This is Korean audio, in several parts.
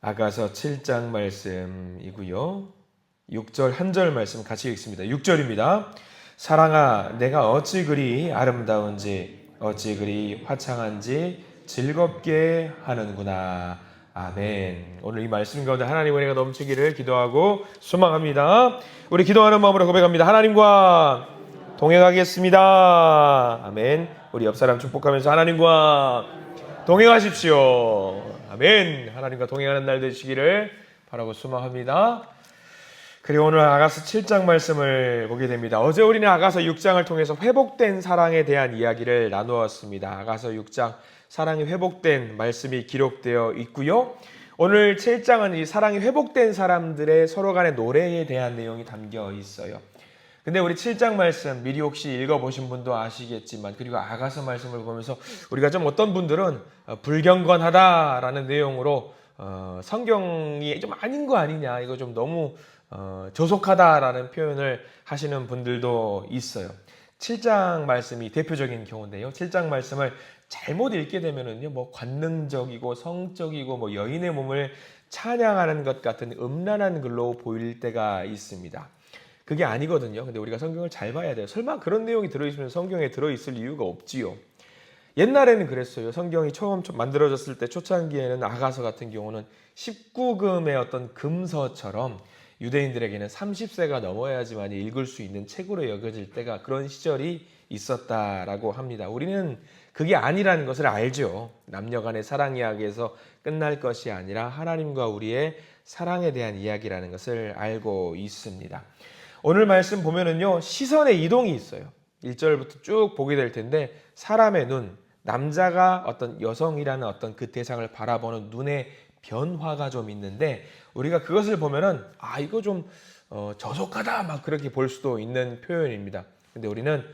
아가서 7장 말씀이고요. 6절 한 절 말씀 같이 읽습니다. 6절입니다. 사랑아 내가 어찌 그리 아름다운지 어찌 그리 화창한지 즐겁게 하는구나. 아멘. 오늘 이 말씀 가운데 하나님의 은혜가 넘치기를 기도하고 소망합니다. 우리 기도하는 마음으로 고백합니다. 하나님과 동행하겠습니다. 아멘. 우리 옆 사람 축복하면서 하나님과 동행하십시오. 아멘. 하나님과 동행하는 날 되시기를 바라고 소망합니다. 그리고 오늘 아가서 7장 말씀을 보게 됩니다. 어제 우리는 아가서 6장을 통해서 회복된 사랑에 대한 이야기를 나누었습니다. 아가서 6장 사랑이 회복된 말씀이 기록되어 있고요. 오늘 7장은 이 사랑이 회복된 사람들의 서로 간의 노래에 대한 내용이 담겨 있어요. 근데 우리 7장 말씀 미리 혹시 읽어보신 분도 아시겠지만, 그리고 아가서 말씀을 보면서 우리가 좀 어떤 분들은 불경건하다라는 내용으로 성경이 좀 아닌 거 아니냐, 이거 좀 너무 조속하다라는 표현을 하시는 분들도 있어요. 7장 말씀이 대표적인 경우인데요. 7장 말씀을 잘못 읽게 되면은요, 뭐 관능적이고 성적이고 뭐 여인의 몸을 찬양하는 것 같은 음란한 글로 보일 때가 있습니다. 그게 아니거든요. 근데 우리가 성경을 잘 봐야 돼요. 설마 그런 내용이 들어있으면 성경에 들어있을 이유가 없지요. 옛날에는 그랬어요. 성경이 처음 만들어졌을 때 초창기에는 아가서 같은 경우는 19금의 어떤 금서처럼 유대인들에게는 30세가 넘어야지만 읽을 수 있는 책으로 여겨질 때가, 그런 시절이 있었다라고 합니다. 우리는 그게 아니라는 것을 알죠. 남녀 간의 사랑 이야기에서 끝날 것이 아니라 하나님과 우리의 사랑에 대한 이야기라는 것을 알고 있습니다. 오늘 말씀 보면은요, 시선의 이동이 있어요. 1절부터 쭉 보게 될 텐데, 사람의 눈, 남자가 어떤 여성이라는 어떤 그 대상을 바라보는 눈의 변화가 좀 있는데, 우리가 그것을 보면은 이거 좀 저속하다 막 그렇게 볼 수도 있는 표현입니다. 근데 우리는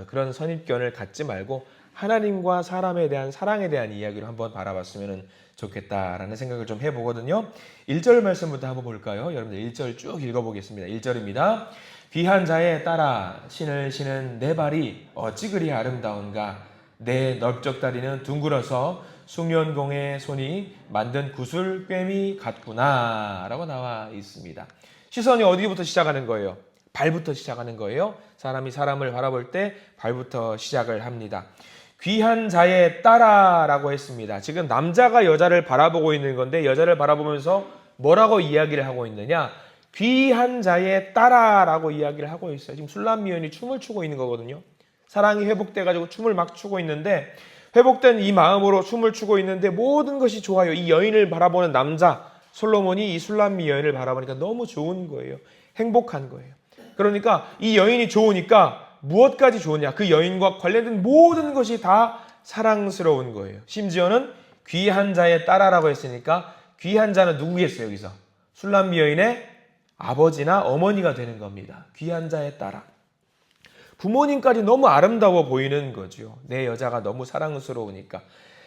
그런 선입견을 갖지 말고 하나님과 사람에 대한 사랑에 대한 이야기를 한번 바라봤으면 좋겠다라는 생각을 좀 해보거든요. 1절 말씀부터 한번 볼까요? 여러분들 1절 쭉 읽어보겠습니다. 1절입니다. 귀한 자에 따라 신을 신은 내 발이 어찌 그리 아름다운가. 내 넓적다리는 둥글어서 숭년공의 손이 만든 구슬꿰미 같구나 라고 나와 있습니다. 시선이 어디부터 시작하는 거예요? 발부터 시작하는 거예요. 사람이 사람을 바라볼 때 발부터 시작을 합니다. 귀한 자에 따라라고 했습니다. 지금 남자가 여자를 바라보고 있는 건데, 여자를 바라보면서 뭐라고 이야기를 하고 있느냐? 귀한 자에 따라라고 이야기를 하고 있어요. 지금 술람미연이 춤을 추고 있는 거거든요. 사랑이 회복돼가지고 춤을 막 추고 있는데, 회복된 이 마음으로 춤을 추고 있는데 모든 것이 좋아요. 이 여인을 바라보는 남자 솔로몬이 이 술람미 여인을 바라보니까 너무 좋은 거예요. 행복한 거예요. 그러니까 이 여인이 좋으니까 무엇까지 좋으냐? 그 여인과 관련된 모든 것이 다 사랑스러운 거예요. 심지어는 귀한 자에 따라라고 했으니까 귀한 자는 누구겠어요? 여기서 술람미 여인의 아버지나 어머니가 되는 겁니다. 귀한 자에 따라. 부모님까지 너무 아름다워 보이는 거죠. 내 여자가 너무 사랑스러우니까.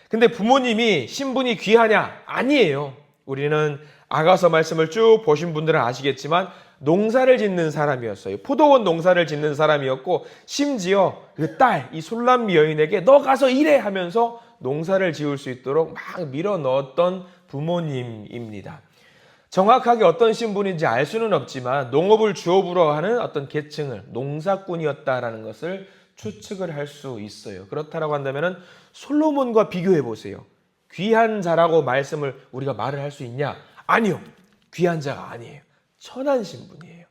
근데 부모님이 신분이 귀하냐? 아니에요. 우리는 아가서 말씀을 쭉 보신 분들은 아시겠지만 농사를 짓는 사람이었어요. 포도원 농사를 짓는 사람이었고, 심지어 그 딸, 이 술람미 여인에게 너 가서 일해 하면서 농사를 지을 수 있도록 막 밀어 넣었던 부모님입니다. 정확하게 어떤 신분인지 알 수는 없지만 농업을 주업으로 하는 어떤 계층을, 농사꾼이었다라는 것을 추측을 할 수 있어요. 그렇다라고 한다면 솔로몬과 비교해 보세요. 귀한 자라고 말씀을 우리가 말을 할 수 있냐? 아니요. 귀한 자가 아니에요. 천한 신분이에요.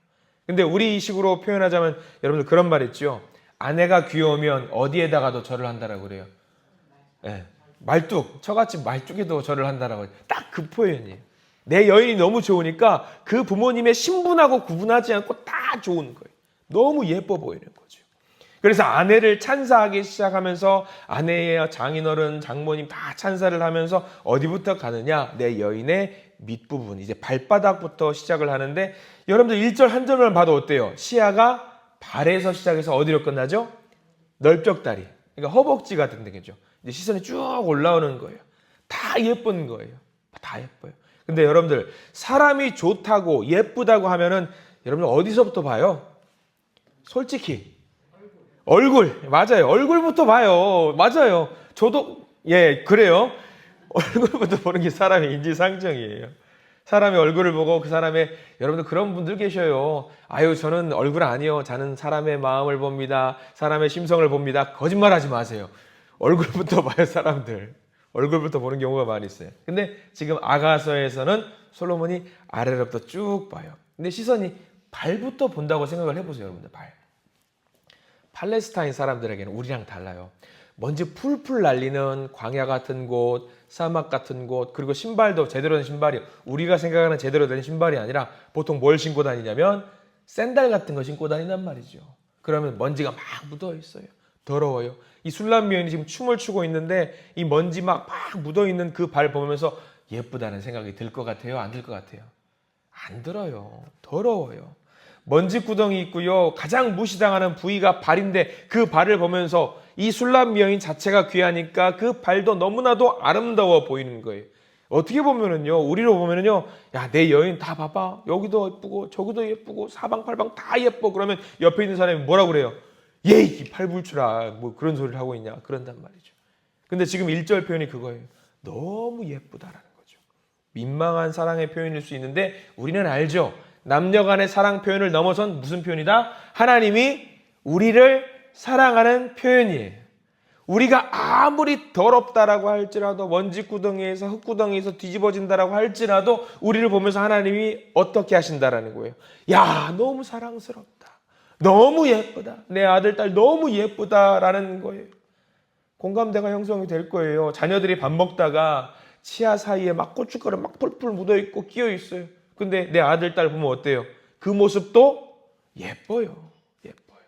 근데 우리 식으로 표현하자면 여러분들 그런 말 있죠. 아내가 귀여우면 어디에다가도 절을 한다라고 그래요. 네. 말뚝, 저같이 말뚝에도 절을 한다라고. 딱 그 표현이에요. 내 여인이 너무 좋으니까 그 부모님의 신분하고 구분하지 않고 다 좋은 거예요. 너무 예뻐 보이는 거죠. 그래서 아내를 찬사하기 시작하면서 아내의 장인어른, 장모님 다 찬사를 하면서 어디부터 가느냐? 내 여인의 밑부분, 이제 발바닥부터 시작을 하는데, 여러분들 1절 한 절만 봐도 어때요? 시야가 발에서 시작해서 어디로 끝나죠? 넓적다리. 그러니까 허벅지 같은 데겠죠. 이제 시선이 쭉 올라오는 거예요. 다 예쁜 거예요. 다 예뻐요. 근데 여러분들 사람이 좋다고 예쁘다고 하면은 여러분들 어디서부터 봐요? 솔직히 얼굴. 맞아요. 얼굴부터 봐요. 맞아요. 저도 그래요. 얼굴부터 보는 게 사람의 인지상정이에요. 사람의 얼굴을 보고 그 사람의, 여러분들 그런 분들 계셔요. 아유, 저는 얼굴 아니요. 저는 사람의 마음을 봅니다. 사람의 심성을 봅니다. 거짓말하지 마세요. 얼굴부터 봐요, 사람들. 얼굴부터 보는 경우가 많이 있어요. 근데 지금 아가서에서는 솔로몬이 아래로부터 쭉 봐요. 근데 시선이 발부터 본다고 생각을 해보세요, 여러분들. 발. 팔레스타인 사람들에게는 우리랑 달라요. 먼지 풀풀 날리는 광야 같은 곳, 사막 같은 곳, 그리고 신발도 제대로 된 신발이, 우리가 생각하는 제대로 된 신발이 아니라 보통 뭘 신고 다니냐면 샌들 같은 거 신고 다닌단 말이죠. 그러면 먼지가 막 묻어 있어요. 더러워요. 이 술람 여인이 지금 춤을 추고 있는데 이 먼지 막 묻어 있는 그 발 보면서 예쁘다는 생각이 들 것 같아요? 안 들 것 같아요? 안 들어요. 더러워요. 먼지 구덩이 있고요. 가장 무시당하는 부위가 발인데 그 발을 보면서 이 술람 여인 자체가 귀하니까 그 발도 너무나도 아름다워 보이는 거예요. 어떻게 보면은요, 우리로 보면은요, 야, 내 여인 다 봐봐. 여기도 예쁘고 저기도 예쁘고 사방팔방 다 예뻐. 그러면 옆에 있는 사람이 뭐라고 그래요? 예이 팔불출아, 뭐 그런 소리를 하고 있냐, 그런단 말이죠. 근데 지금 1절 표현이 그거예요. 너무 예쁘다라는 거죠. 민망한 사랑의 표현일 수 있는데 우리는 알죠. 남녀 간의 사랑 표현을 넘어선 무슨 표현이다? 하나님이 우리를 사랑하는 표현이에요. 우리가 아무리 더럽다라고 할지라도, 먼지구덩이에서 흙구덩이에서 뒤집어진다라고 할지라도 우리를 보면서 하나님이 어떻게 하신다라는 거예요. 야, 너무 사랑스럽다. 너무 예쁘다. 내 아들, 딸 너무 예쁘다라는 거예요. 공감대가 형성이 될 거예요. 자녀들이 밥 먹다가 치아 사이에 막 고춧가루 막 뿔뿔 묻어있고 끼어있어요. 근데 내 아들, 딸 보면 어때요? 그 모습도 예뻐요. 예뻐요.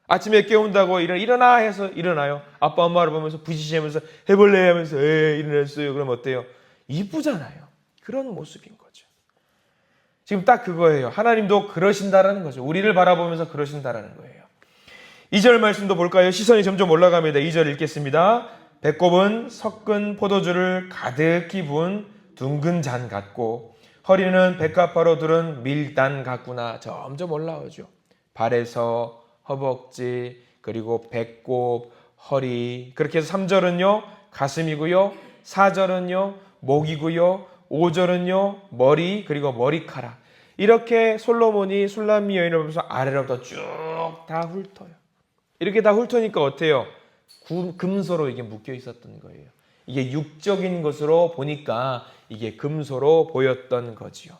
아침에 깨운다고 일어나 해서 일어나요. 아빠, 엄마를 보면서 부시시면서 해볼래 하면서 일어났어요. 그럼 어때요? 이쁘잖아요. 그런 모습인 거죠. 지금 딱 그거예요. 하나님도 그러신다라는 거죠. 우리를 바라보면서 그러신다라는 거예요. 2절 말씀도 볼까요? 시선이 점점 올라갑니다. 2절 읽겠습니다. 배꼽은 섞은 포도주를 가득히 부은 둥근 잔 같고 허리는 백합화로 두른 밀단 같구나. 점점 올라오죠. 발에서 허벅지, 그리고 배꼽, 허리. 그렇게 해서 3절은요 가슴이고요, 4절은요 목이고요, 5절은요 머리, 그리고 머리카락. 이렇게 솔로몬이 술람미 여인을 보면서 아래로부터 쭉 다 훑어요. 이렇게 다 훑으니까 어때요? 금소로 이게 묶여 있었던 거예요. 이게 육적인 것으로 보니까 이게 금소로 보였던 거지요.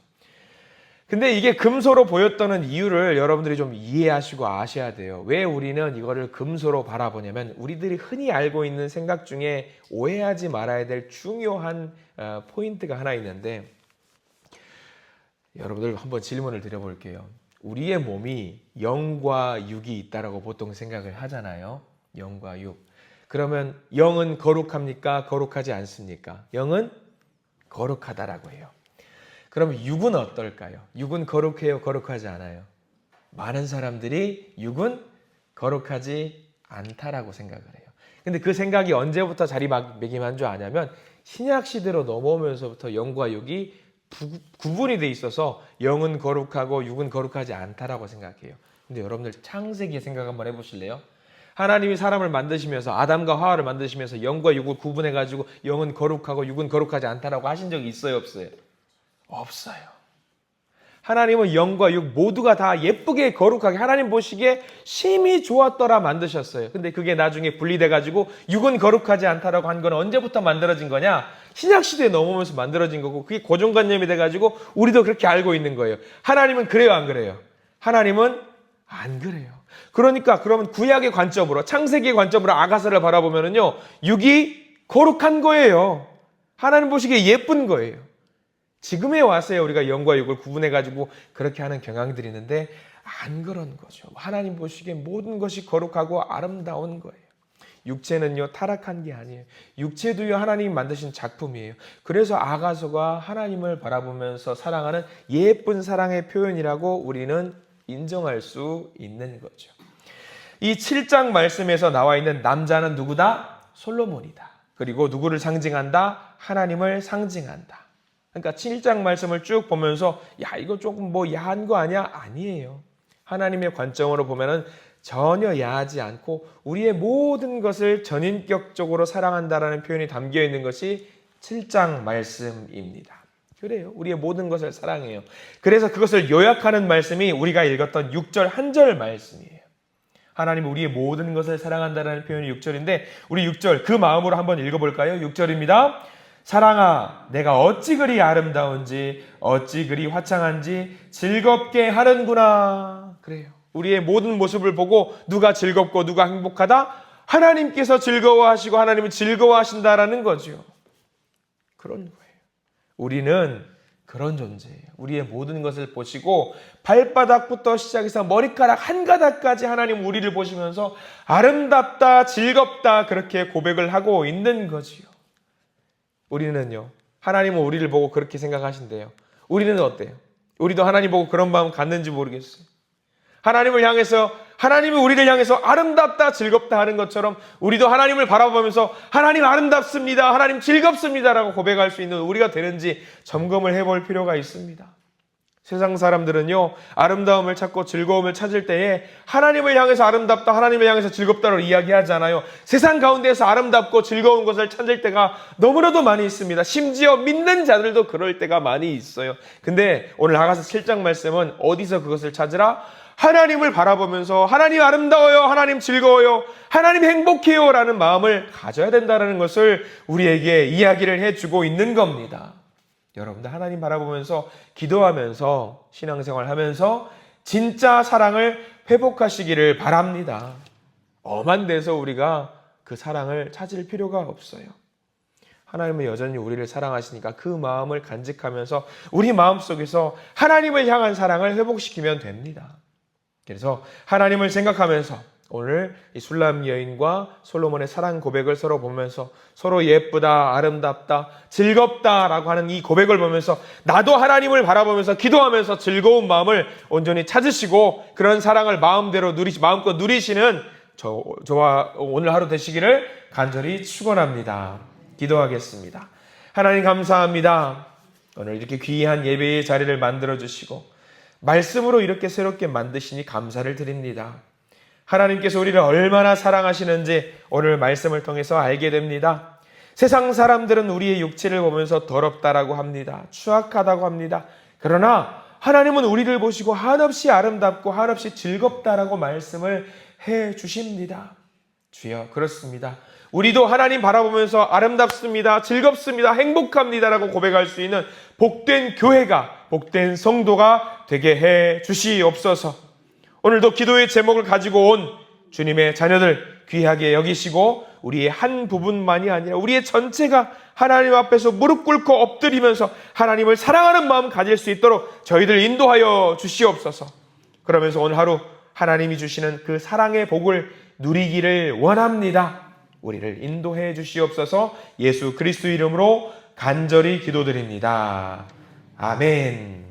근데 이게 금소로 보였다는 이유를 여러분들이 좀 이해하시고 아셔야 돼요. 왜 우리는 이거를 금소로 바라보냐면 우리들이 흔히 알고 있는 생각 중에 오해하지 말아야 될 중요한 포인트가 하나 있는데, 여러분들 한번 질문을 드려볼게요. 우리의 몸이 영과 육이 있다라고 보통 생각을 하잖아요. 영과 육. 그러면 영은 거룩합니까? 거룩하지 않습니까? 영은 거룩하다라고 해요. 그럼 육은 어떨까요? 육은 거룩해요? 거룩하지 않아요? 많은 사람들이 육은 거룩하지 않다라고 생각을 해요. 근데 그 생각이 언제부터 자리매김한 줄 아냐면 신약 시대로 넘어오면서부터 영과 육이 구분이 돼 있어서 영은 거룩하고 육은 거룩하지 않다라고 생각해요. 근데 여러분들 창세기 생각 한번 해보실래요? 하나님이 사람을 만드시면서, 아담과 하와를 만드시면서 영과 육을 구분해가지고 영은 거룩하고 육은 거룩하지 않다라고 하신 적이 있어요, 없어요? 없어요. 하나님은 영과 육 모두가 다 예쁘게 거룩하게 하나님 보시기에 심히 좋았더라 만드셨어요. 근데 그게 나중에 분리돼가지고 육은 거룩하지 않다라고 한 건 언제부터 만들어진 거냐? 신약시대에 넘어오면서 만들어진 거고, 그게 고정관념이 돼가지고 우리도 그렇게 알고 있는 거예요. 하나님은 그래요, 안 그래요? 하나님은 안 그래요. 그러니까 그러면 구약의 관점으로, 창세기의 관점으로 아가서를 바라보면은요, 육이 거룩한 거예요. 하나님 보시기에 예쁜 거예요. 지금에 와서야 우리가 영과 육을 구분해가지고 그렇게 하는 경향들이 있는데 안 그런 거죠. 하나님 보시기에 모든 것이 거룩하고 아름다운 거예요. 육체는요 타락한 게 아니에요. 육체도요 하나님이 만드신 작품이에요. 그래서 아가서가 하나님을 바라보면서 사랑하는 예쁜 사랑의 표현이라고 우리는 인정할 수 있는 거죠. 이 7장 말씀에서 나와 있는 남자는 누구다? 솔로몬이다. 그리고 누구를 상징한다? 하나님을 상징한다. 그러니까 7장 말씀을 쭉 보면서 야 이거 조금 뭐 야한 거 아니야? 아니에요. 하나님의 관점으로 보면은 전혀 야하지 않고 우리의 모든 것을 전인격적으로 사랑한다라는 표현이 담겨 있는 것이 7장 말씀입니다. 그래요. 우리의 모든 것을 사랑해요. 그래서 그것을 요약하는 말씀이 우리가 읽었던 6절 한 절 말씀이에요. 하나님은 우리의 모든 것을 사랑한다는 표현이 6절인데 우리 6절 그 마음으로 한번 읽어볼까요? 6절입니다. 사랑아 내가 어찌 그리 아름다운지 어찌 그리 화창한지 즐겁게 하는구나. 그래요. 우리의 모든 모습을 보고 누가 즐겁고 누가 행복하다? 하나님께서 즐거워하시고 하나님은 즐거워하신다라는 거죠. 그런 거예요. 우리는 그런 존재예요. 우리의 모든 것을 보시고 발바닥부터 시작해서 머리카락 한 가닥까지 하나님 우리를 보시면서 아름답다, 즐겁다 그렇게 고백을 하고 있는 거지요. 우리는요. 하나님은 우리를 보고 그렇게 생각하신대요. 우리는 어때요? 우리도 하나님 보고 그런 마음 갖는지 모르겠어요. 하나님이 우리를 향해서 아름답다, 즐겁다 하는 것처럼 우리도 하나님을 바라보면서 하나님 아름답습니다, 하나님 즐겁습니다라고 고백할 수 있는 우리가 되는지 점검을 해볼 필요가 있습니다. 세상 사람들은요, 아름다움을 찾고 즐거움을 찾을 때에 하나님을 향해서 아름답다, 하나님을 향해서 즐겁다로 이야기하잖아요. 세상 가운데에서 아름답고 즐거운 것을 찾을 때가 너무나도 많이 있습니다. 심지어 믿는 자들도 그럴 때가 많이 있어요. 근데 오늘 아가서 7장 말씀은 어디서 그것을 찾으라? 하나님을 바라보면서 하나님 아름다워요, 하나님 즐거워요, 하나님 행복해요 라는 마음을 가져야 된다는 것을 우리에게 이야기를 해주고 있는 겁니다. 여러분들 하나님 바라보면서 기도하면서 신앙생활 하면서 진짜 사랑을 회복하시기를 바랍니다. 엄한 데서 우리가 그 사랑을 찾을 필요가 없어요. 하나님은 여전히 우리를 사랑하시니까 그 마음을 간직하면서 우리 마음속에서 하나님을 향한 사랑을 회복시키면 됩니다. 그래서 하나님을 생각하면서 오늘 이 술람 여인과 솔로몬의 사랑 고백을 서로 보면서 서로 예쁘다, 아름답다, 즐겁다라고 하는 이 고백을 보면서 나도 하나님을 바라보면서 기도하면서 즐거운 마음을 온전히 찾으시고 그런 사랑을 마음껏 누리시는 저와 오늘 하루 되시기를 간절히 축원합니다. 기도하겠습니다. 하나님 감사합니다. 오늘 이렇게 귀한 예배의 자리를 만들어 주시고 말씀으로 이렇게 새롭게 만드시니 감사를 드립니다. 하나님께서 우리를 얼마나 사랑하시는지 오늘 말씀을 통해서 알게 됩니다. 세상 사람들은 우리의 육체를 보면서 더럽다라고 합니다. 추악하다고 합니다. 그러나 하나님은 우리를 보시고 한없이 아름답고 한없이 즐겁다라고 말씀을 해 주십니다. 주여 그렇습니다. 우리도 하나님 바라보면서 아름답습니다, 즐겁습니다, 행복합니다라고 고백할 수 있는 복된 교회가, 복된 성도가 되게 해 주시옵소서. 오늘도 기도의 제목을 가지고 온 주님의 자녀들 귀하게 여기시고 우리의 한 부분만이 아니라 우리의 전체가 하나님 앞에서 무릎 꿇고 엎드리면서 하나님을 사랑하는 마음 가질 수 있도록 저희들 인도하여 주시옵소서. 그러면서 오늘 하루 하나님이 주시는 그 사랑의 복을 누리기를 원합니다. 우리를 인도해 주시옵소서. 예수 그리스도 이름으로 간절히 기도드립니다. 아멘.